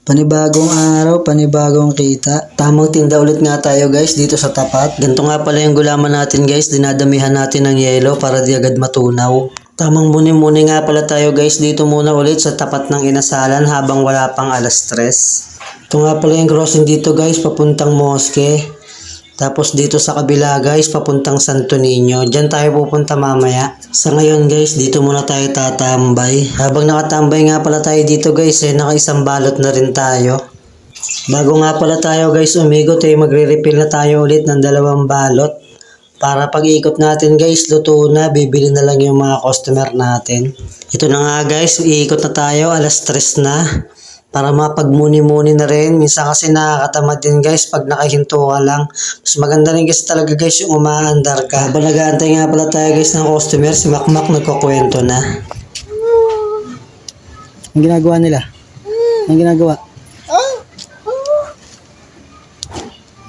Panibagong araw, panibagong kita. Tamang tinda ulit nga tayo guys dito sa tapat. Ganito nga pala yung gulaman natin guys. Dinadamihan natin ng yelo para di agad matunaw. Tamang muni-muni nga pala tayo guys dito muna ulit sa tapat ng inasalan habang wala pang alas 3. Ito nga pala yung crossing dito guys papuntang Mosque. Tapos dito sa kabila guys papuntang Santo Niño. Diyan tayo pupunta mamaya. Sa ngayon guys dito muna tayo tatambay. Habang nakatambay nga pala tayo dito guys nakaisang balot na rin tayo. Bago nga pala tayo guys umigot magre-refill na tayo ulit ng 2 balot. Para pag-ikot natin guys luto na, bibili na lang yung mga customer natin. Ito na nga guys, iikot na tayo, alas 3 na. Para mapagmuni-muni na rin. Minsan kasi nakakatamad din guys pag nakahinto ka lang. Mas maganda rin kasi talaga guys yung umaandar ka. Habang nag-aantay nga pala tayo guys ng customer, si Makmak nagkukwento na. Ang ginagawa nila? Ang ginagawa?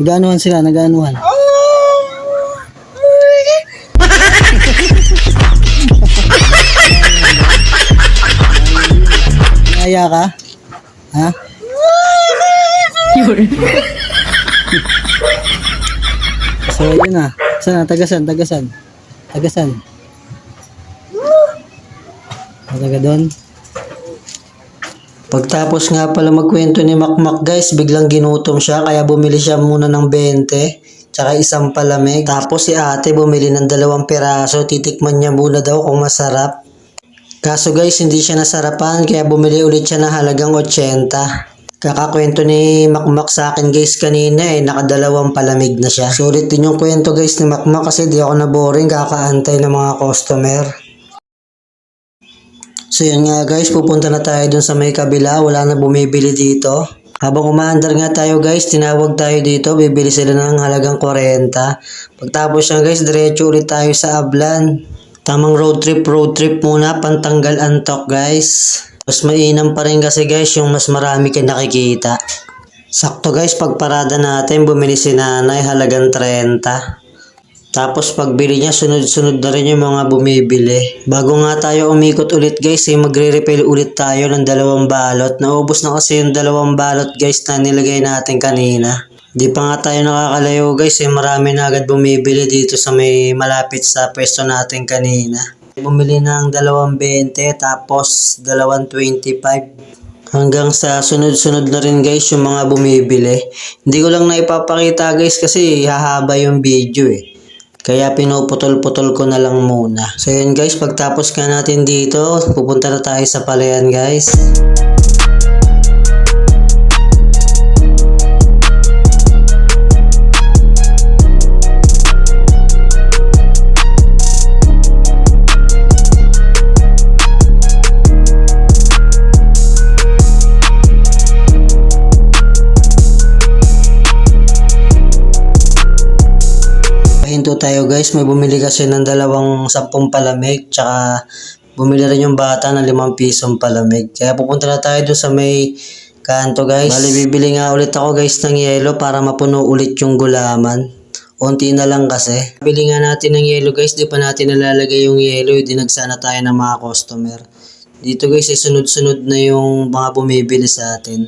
Nag-aanuhan sila, nag-aanuhan. Naya ka? Ha? So yun na. Sana tagasan. Taga doon. Pagtapos nga pala magkwento ni Makmak guys, biglang ginutom siya kaya bumili siya muna ng 20 tsaka isang palamig. Tapos si ate bumili ng 2 piraso, titikman niya muna daw kung masarap. Kaso guys, hindi siya nasarapan kaya bumili ulit siya ng halagang 80. Kakakwento ni Makmak sa akin guys kanina naka2 palamig na siya. Sulit din yung kwento guys ni Makmak kasi di ako na-boring kakaantay ng mga customer. So yun nga guys, pupunta na tayo dun sa may kabila, wala na bumibili dito. Habang umaandar nga tayo guys, tinawag tayo dito, bibili sila ng halagang 40. Pagtapos yan guys, diretso ulit tayo sa Ablan. Tamang road trip muna, pantanggal antok guys. Mas mainam pa rin kasi guys yung mas marami kayo nakikita. Sakto guys, pagparada natin, bumili si nanay halagang 30. Tapos pagbili niya, sunod-sunod na rin yung mga bumibili. Bago nga tayo umikot ulit guys, magre-refill ulit tayo ng 2 balot. Naubos na kasi yung 2 balot guys na nilagay natin kanina. Di pa nga tayo nakakalayo guys, marami na agad bumibili dito sa may malapit sa pwesto natin kanina. Bumili ng 2.20 tapos 2.25. Hanggang sa sunod-sunod na rin guys yung mga bumibili. Hindi ko lang naipapakita guys kasi hahaba yung video Kaya pinuputol-putol ko na lang muna. So yun guys, pagtapos ka natin dito, pupunta na tayo sa palayan guys. Hinto tayo guys, may bumili kasi ng 10 palamig, tsaka bumili rin yung bata ng 5 pisong palamig. Kaya pupunta na tayo doon sa may kanto guys. Bali bibili nga ulit ako guys ng yelo para mapuno ulit yung gulaman. Unti na lang kasi. Bili nga natin ng yelo guys, di pa natin nalalagay yung yelo, dinagsa na tayo ng mga customer. Dito guys, sunod-sunod na yung mga bumibili sa atin.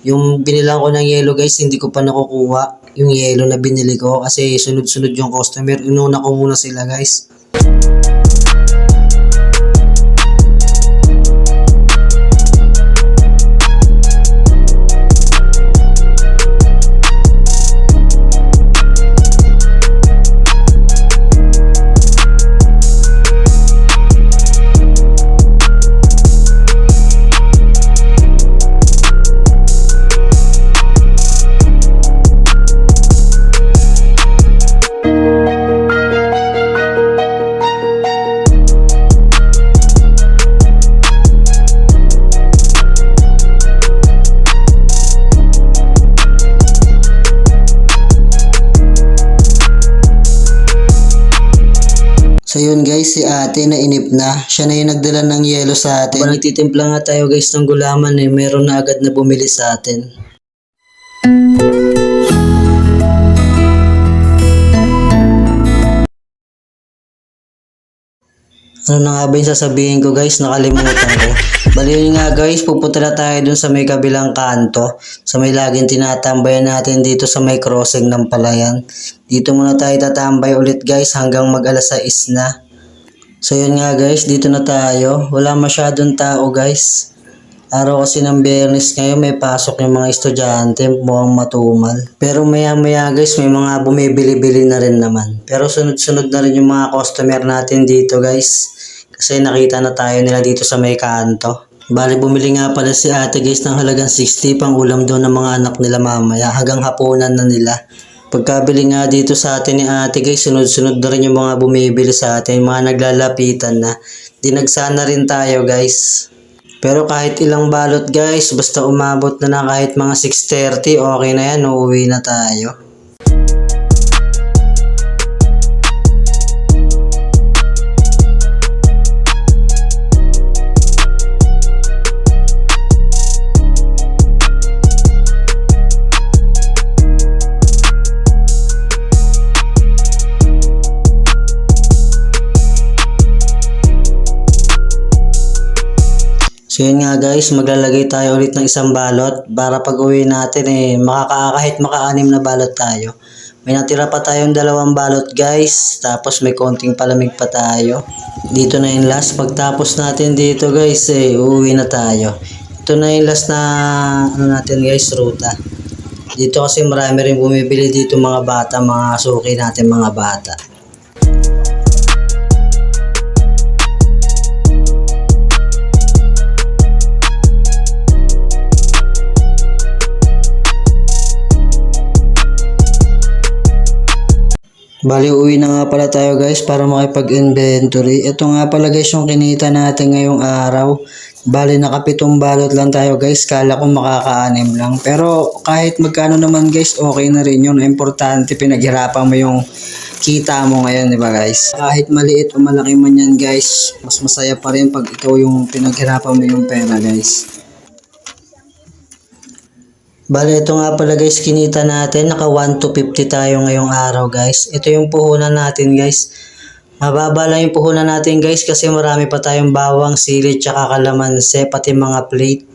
Yung binilang ko ng yelo guys, hindi ko pa nakukuha yung yelo na binili ko kasi sunod-sunod yung customer. Inuna ko muna sila guys. So yun guys, si ate na inip na. Siya na yung nagdala ng yelo sa atin. Habang nagtitimpla nga tayo guys ng gulaman meron na agad na bumili sa atin. Ano na nga ba yung sasabihin ko guys, nakalimutan ko. Bali yun nga guys, pupunta na tayo dun sa may kabilang kanto. Sa may laging tinatambayan natin dito sa may crossing ng Palayan. Dito muna tayo tatambay ulit guys hanggang mag alas 6 na. So yun nga guys, dito na tayo. Wala masyadong tao guys. Araw kasi ng Biyernes ngayon, may pasok yung mga estudyante, mukhang matumal. Pero maya maya guys, may mga bumibili-bili na rin naman. Pero sunod-sunod na rin yung mga customer natin dito guys. Kasi nakita na tayo nila dito sa may kanto. Bali bumili nga pala si ate guys ng halagang 60 pang ulam daw ng mga anak nila mamaya. Hanggang hapunan na nila. Pagkabili nga dito sa atin ni ate guys, sunod-sunod na rin yung mga bumibili sa atin. Yung mga naglalapitan na. Dinagsana rin tayo guys. Pero kahit ilang balot guys, basta umabot na kahit mga 6:30, okay na yan, uuwi na tayo. So yun nga guys, maglalagay tayo ulit ng isang balot para pag uwi natin kahit maka-anim na balot tayo. May natira pa tayong 2 balot guys, tapos may konting palamig pa tayo. Dito na yung last, pagtapos natin dito guys, uuwi na tayo. Ito na yung last na natin guys, ruta. Dito kasi marami rin bumibili dito mga bata, mga suki natin mga bata. Bali, uwi na nga pala tayo guys para makipag-inventory. Ito nga pala guys yung kinita natin ngayong araw. Bali, nakapitong balot lang tayo guys. Kala ko makaka-6 lang. Pero kahit magkano naman guys, okay na rin yun. Importante, pinaghirapan mo yung kita mo ngayon, di ba guys? Kahit maliit o malaki man yan guys, mas masaya pa rin pag ikaw yung pinaghirapan mo yung pera guys. Bale, ito nga pala guys, kinita natin. Naka 1 to 50 tayo ngayong araw guys. Ito yung puhunan natin guys. Mababa lang yung puhunan natin guys kasi marami pa tayong bawang, sili, tsaka kalamansi, pati mga plate.